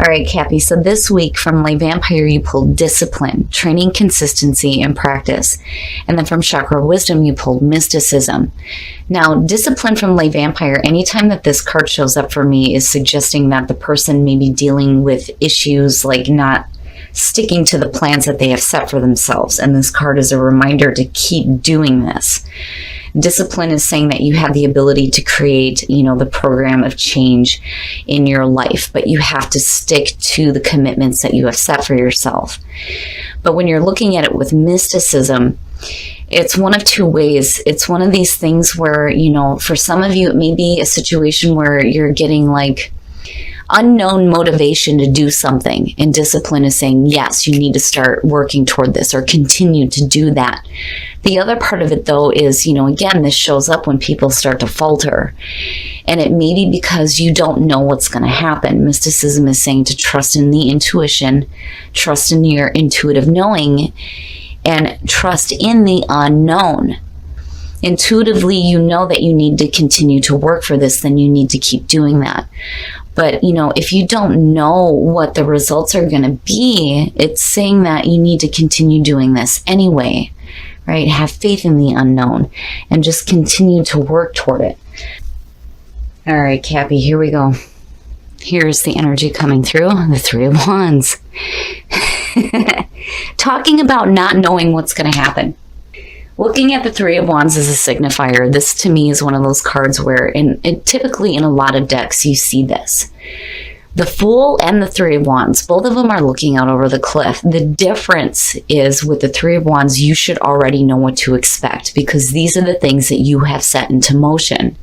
All right, Cappy. So this week from Lay Vampire, you pulled discipline, training, consistency, and practice. And then from Chakra Wisdom, you pulled mysticism. Now, discipline from Lay Vampire, anytime that this card shows up for me, is suggesting that the person may be dealing with issues like not sticking to the plans that they have set for themselves. And this card is a reminder to keep doing this. Discipline is saying that you have the ability to create, the program of change in your life, but you have to stick to the commitments that you have set for yourself. But when you're looking at it with mysticism, it's one of two ways. It's one of these things where, for some of you, it may be a situation where you're getting like unknown motivation to do something, and discipline is saying, yes, you need to start working toward this or continue to do that. The other part of it, though, is, again, this shows up when people start to falter, and it may be because you don't know what's going to happen. Mysticism is saying to trust in the intuition, trust in your intuitive knowing, and trust in the unknown. Intuitively, you know that you need to continue to work for this, then you need to keep doing that. But, if you don't know what the results are going to be, it's saying that you need to continue doing this anyway, right? Have faith in the unknown and just continue to work toward it. All right, Cappy, here we go. Here's the energy coming through, the Three of Wands. Talking about not knowing what's going to happen. Looking at the Three of Wands as a signifier, this to me is one of those cards where, typically in a lot of decks, you see this. The Fool and the Three of Wands, both of them are looking out over the cliff. The difference is with the Three of Wands, you should already know what to expect because these are the things that you have set into motion.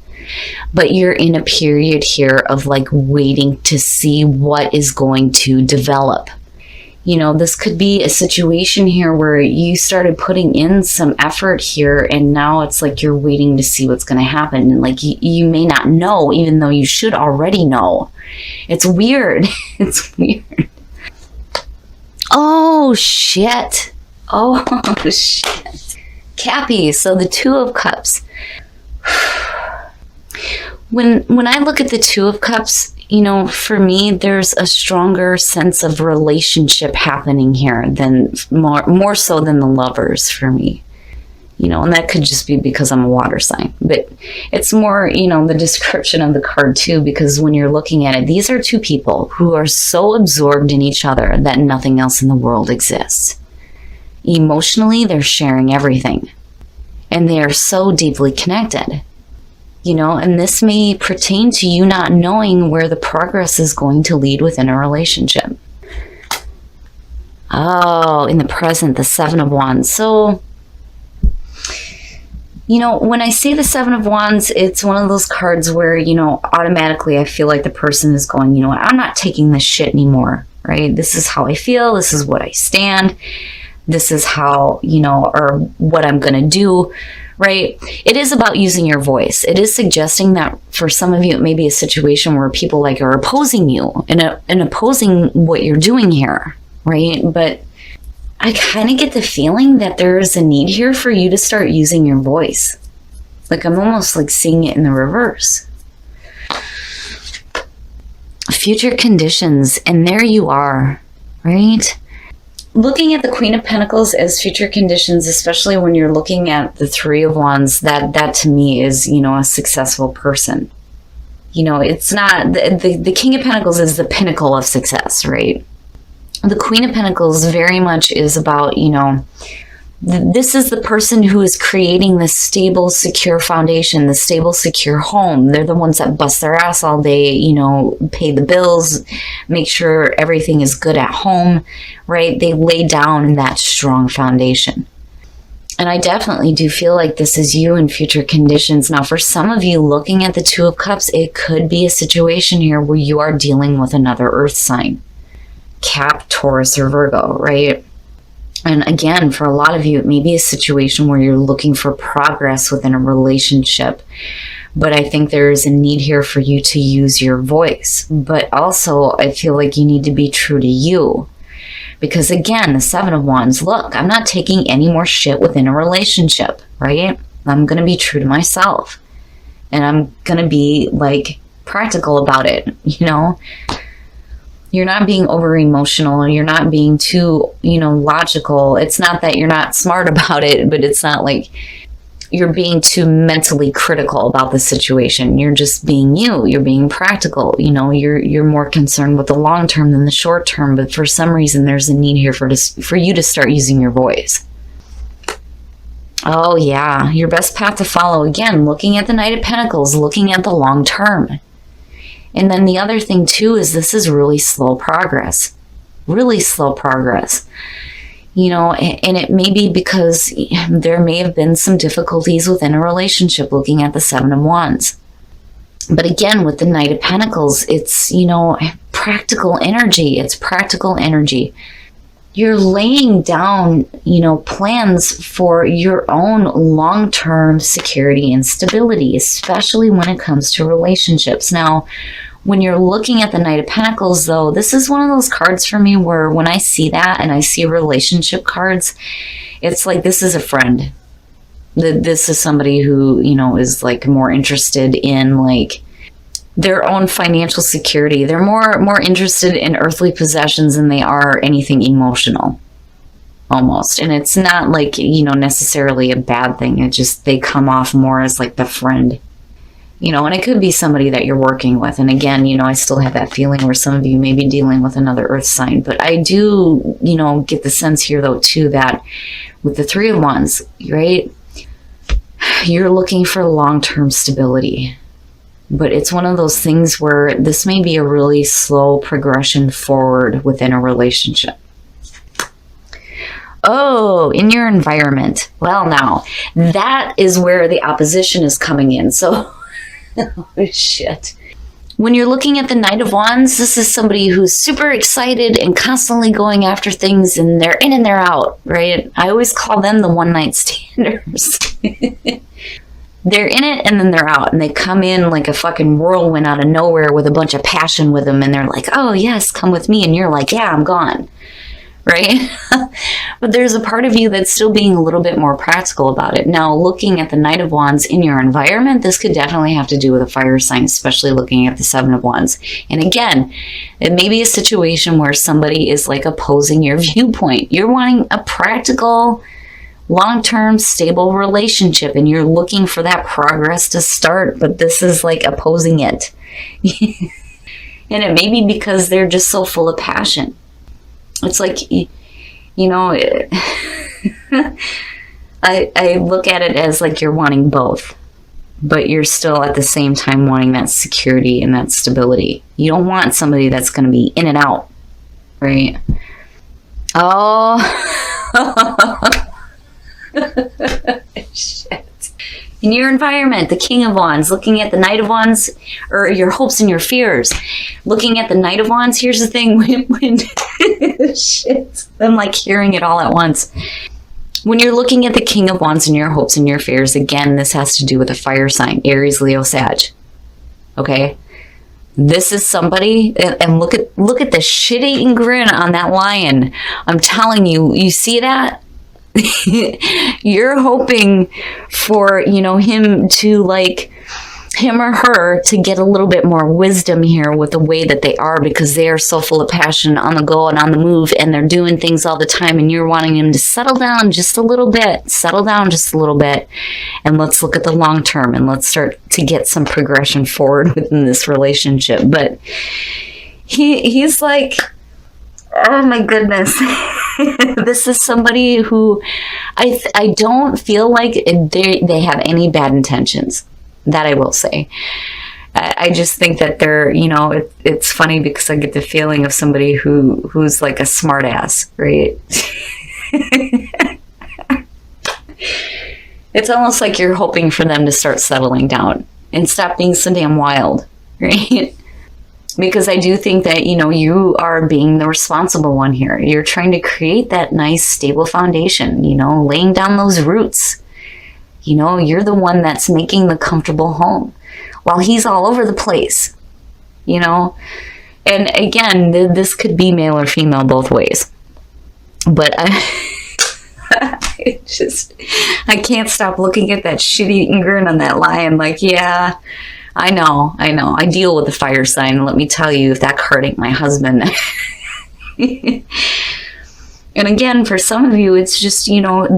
But you're in a period here of like waiting to see what is going to develop. This could be a situation here where you started putting in some effort here and now it's like you're waiting to see what's going to happen. And like you may not know, even though you should already know. It's weird. It's weird. Oh, shit. Oh, shit. Cappy, so the Two of Cups. When I look at the Two of Cups, for me, there's a stronger sense of relationship happening here than more so than the Lovers for me. And that could just be because I'm a water sign. But it's more, the description of the card too, because when you're looking at it, these are two people who are so absorbed in each other that nothing else in the world exists. Emotionally, they're sharing everything. And they are so deeply connected. And this may pertain to you not knowing where the progress is going to lead within a relationship. Oh, in the present, the Seven of Wands. So, when I say the Seven of Wands, it's one of those cards where, automatically I feel like the person is going, I'm not taking this shit anymore, right? This is how I feel. This is what I stand. This is how, or what I'm going to do. Right? It is about using your voice. It is suggesting that for some of you, it may be a situation where people are opposing you and opposing what you're doing here, right? But I kind of get the feeling that there is a need here for you to start using your voice. Like I'm almost like seeing it in the reverse. Future conditions, and there you are, right? Looking at the Queen of Pentacles as future conditions, especially when you're looking at the Three of Wands, that to me is, a successful person. It's not, the King of Pentacles is the pinnacle of success, right? The Queen of Pentacles very much is about, this is the person who is creating this stable, secure foundation, the stable, secure home. They're the ones that bust their ass all day, pay the bills, make sure everything is good at home, right? They lay down that strong foundation. And I definitely do feel like this is you in future conditions. Now, for some of you looking at the Two of Cups, it could be a situation here where you are dealing with another earth sign. Cap, Taurus, or Virgo, right? And again, for a lot of you, it may be a situation where you're looking for progress within a relationship. But I think there is a need here for you to use your voice. But also, I feel like you need to be true to you. Because again, the Seven of Wands, look, I'm not taking any more shit within a relationship, right? I'm going to be true to myself. And I'm going to be, practical about it, You're not being over emotional. You're not being too, logical. It's not that you're not smart about it, but it's not like you're being too mentally critical about the situation. You're just being you. You're being practical. You're more concerned with the long term than the short term. But for some reason, there's a need here for you to start using your voice. Oh yeah, your best path to follow. Again, looking at the Knight of Pentacles, looking at the long term. And then the other thing too is this is really slow progress. Really slow progress. And it may be because there may have been some difficulties within a relationship, looking at the Seven of Wands. But again, with the Knight of Pentacles, it's, practical energy. It's practical energy. You're laying down, plans for your own long-term security and stability, especially when it comes to relationships. Now, when you're looking at the Knight of Pentacles, though, this is one of those cards for me where when I see that and I see relationship cards, it's like this is a friend. This is somebody who, is like more interested in like their own financial security. They're more interested in earthly possessions than they are anything emotional, almost. And it's not like, necessarily a bad thing. It just, they come off more as like the friend. And it could be somebody that you're working with. And again, I still have that feeling where some of you may be dealing with another earth sign. But I do, get the sense here, though, too, that with the Three of Wands, right, you're looking for long-term stability. But it's one of those things where this may be a really slow progression forward within a relationship. Oh, in your environment. Well, now, that is where the opposition is coming in. So... oh, shit. When you're looking at the Knight of Wands, this is somebody who's super excited and constantly going after things, and they're in and they're out, right? I always call them the one-night standers. They're in it and then they're out, and they come in like a fucking whirlwind out of nowhere with a bunch of passion with them, and they're like, oh, yes, come with me. And you're like, yeah, I'm gone. Right? But there's a part of you that's still being a little bit more practical about it. Now, looking at the Knight of Wands in your environment, this could definitely have to do with a fire sign, especially looking at the Seven of Wands. And again, it may be a situation where somebody is like opposing your viewpoint. You're wanting a practical, long-term, stable relationship, and you're looking for that progress to start, but this is like opposing it. And it may be because they're just so full of passion. It's like, I look at it as like you're wanting both, but you're still at the same time wanting that security and that stability. You don't want somebody that's going to be in and out, right? Oh, shit. In your environment, the King of Wands, looking at the Knight of Wands, or your hopes and your fears. Looking at the Knight of Wands, here's the thing, when shit, I'm like hearing it all at once. When you're looking at the King of Wands and your hopes and your fears, again, this has to do with a fire sign, Aries, Leo, Sag. Okay? This is somebody, and look at the shit-eating grin on that lion. I'm telling you, you see that? You're hoping for, him to like, him or her to get a little bit more wisdom here with the way that they are, because they are so full of passion, on the go and on the move, and they're doing things all the time, and you're wanting him to settle down just a little bit, and let's look at the long term, and let's start to get some progression forward within this relationship. But he's like, oh my goodness. This is somebody who I don't feel like they have any bad intentions. That I will say. I just think that they're, it's funny because I get the feeling of somebody who's like a smart ass, right? It's almost like you're hoping for them to start settling down and stop being so damn wild, right? Because I do think that, you are being the responsible one here. You're trying to create that nice, stable foundation, laying down those roots. You're the one that's making the comfortable home while he's all over the place, And again, this could be male or female both ways. But I can't stop looking at that shit-eating grin on that lion. Like, yeah, I know. I deal with the fire sign. Let me tell you, if that card ain't my husband. And again, for some of you, it's just,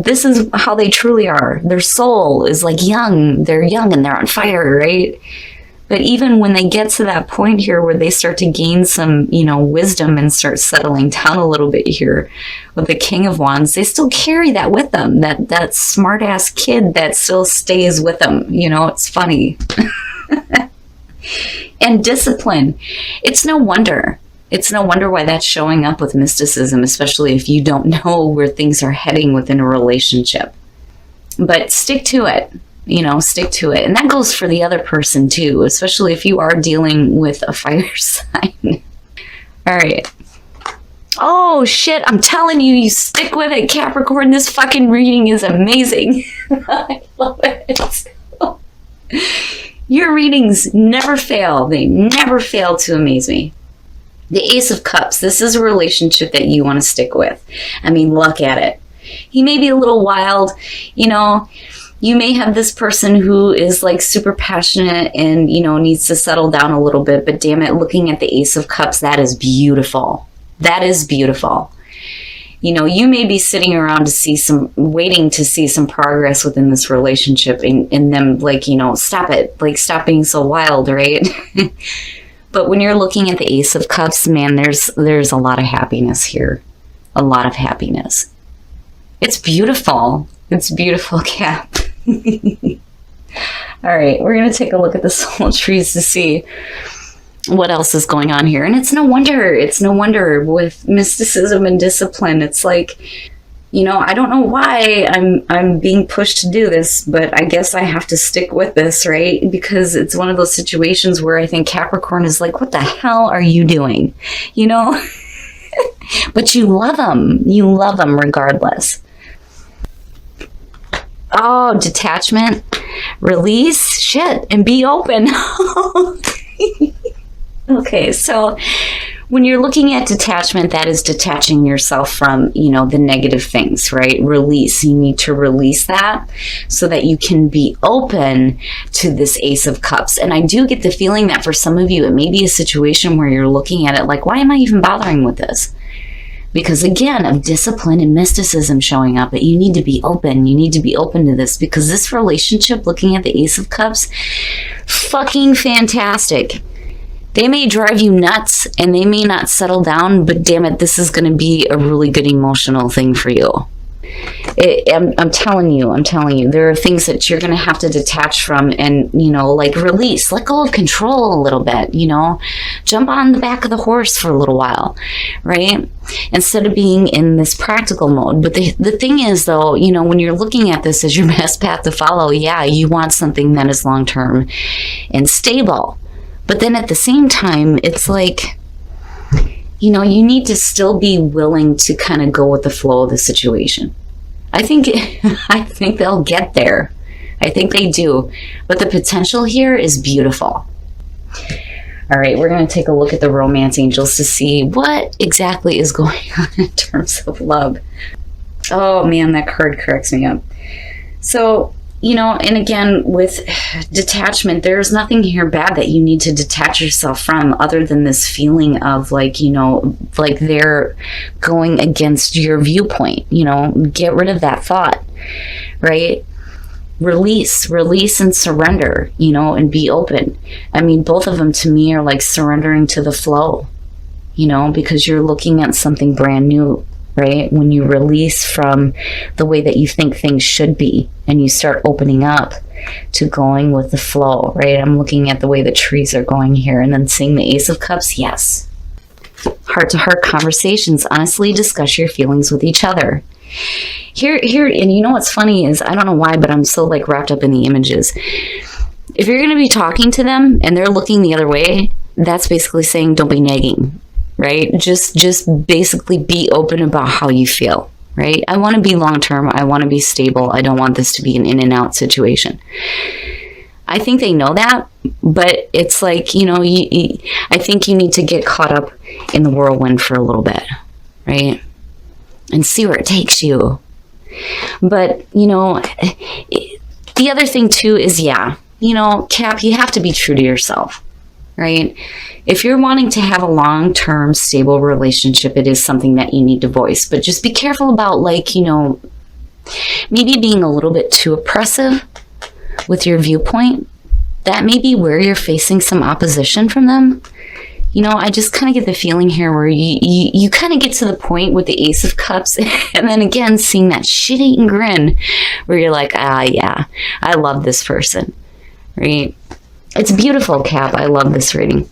this is how they truly are. Their soul is like young. They're young and they're on fire, right? But even when they get to that point here where they start to gain some, wisdom and start settling down a little bit here with the King of Wands, they still carry that with them. That smart ass kid that still stays with them. It's funny. And discipline. It's no wonder. It's no wonder why that's showing up with mysticism, especially if you don't know where things are heading within a relationship. But stick to it, stick to it. And that goes for the other person too, especially if you are dealing with a fire sign. All right. Oh shit, I'm telling you, you stick with it, Capricorn. This fucking reading is amazing. I love it. Your readings never fail. They never fail to amaze me. The Ace of Cups. This is a relationship that you want to stick with. I mean, look at it. He may be a little wild. You may have this person who is like super passionate and, needs to settle down a little bit. But damn it, looking at the Ace of Cups, that is beautiful. That is beautiful. You may be sitting around waiting to see some progress within this relationship and them like, stop it. Like, stop being so wild, right? But when you're looking at the Ace of Cups, man, there's a lot of happiness here. A lot of happiness. It's beautiful. It's beautiful, Cap. All right, we're going to take a look at the soul trees to see what else is going on here. And it's no wonder with mysticism and discipline. It's like, I don't know why I'm being pushed to do this, but I guess I have to stick with this, right? Because it's one of those situations where I think Capricorn is like, what the hell are you doing? But you love them. You love them regardless. Oh, detachment, release, shit, and be open. Okay, so when you're looking at detachment, that is detaching yourself from, the negative things, right? Release. You need to release that so that you can be open to this Ace of Cups. And I do get the feeling that for some of you, it may be a situation where you're looking at it like, why am I even bothering with this? Because again, of discipline and mysticism showing up, but you need to be open. You need to be open to this because this relationship, looking at the Ace of Cups, fucking fantastic. They may drive you nuts and they may not settle down, but damn it, this is going to be a really good emotional thing for you. I'm telling you, there are things that you're going to have to detach from and, like release, let go of control a little bit, jump on the back of the horse for a little while, right? Instead of being in this practical mode. But the thing is though, when you're looking at this as your best path to follow, yeah, you want something that is long-term and stable. But then at the same time, it's like, you need to still be willing to kind of go with the flow of the situation. I think they'll get there. I think they do. But the potential here is beautiful. All right, we're going to take a look at the romance angels to see what exactly is going on in terms of love. Oh man, that card cracks me up. So, and again, with detachment, there's nothing here bad that you need to detach yourself from other than this feeling of like, like they're going against your viewpoint, get rid of that thought, right? Release and surrender, and be open. I mean, both of them to me are like surrendering to the flow, because you're looking at something brand new. Right? When you release from the way that you think things should be and you start opening up to going with the flow, right? I'm looking at the way the trees are going here and then seeing the Ace of Cups. Yes. Heart-to-heart conversations. Honestly discuss your feelings with each other. Here, and what's funny is, I don't know why, but I'm so like wrapped up in the images. If you're going to be talking to them and they're looking the other way, that's basically saying don't be nagging. Right? Just basically be open about how you feel, right? I want to be long-term. I want to be stable. I don't want this to be an in and out situation. I think they know that, but it's like, I think you need to get caught up in the whirlwind for a little bit, right? And see where it takes you. But, the other thing too is, yeah, you know, Cap, you have to be true to yourself, right? If you're wanting to have a long-term stable relationship, it is something that you need to voice. But just be careful about, like, you know, maybe being a little bit too oppressive with your viewpoint. That may be where you're facing some opposition from them. You know, I just kind of get the feeling here where you kind of get to the point with the Ace of Cups and then again seeing that shit-eating grin where you're like, yeah, I love this person, right? It's beautiful, Cap. I love this reading.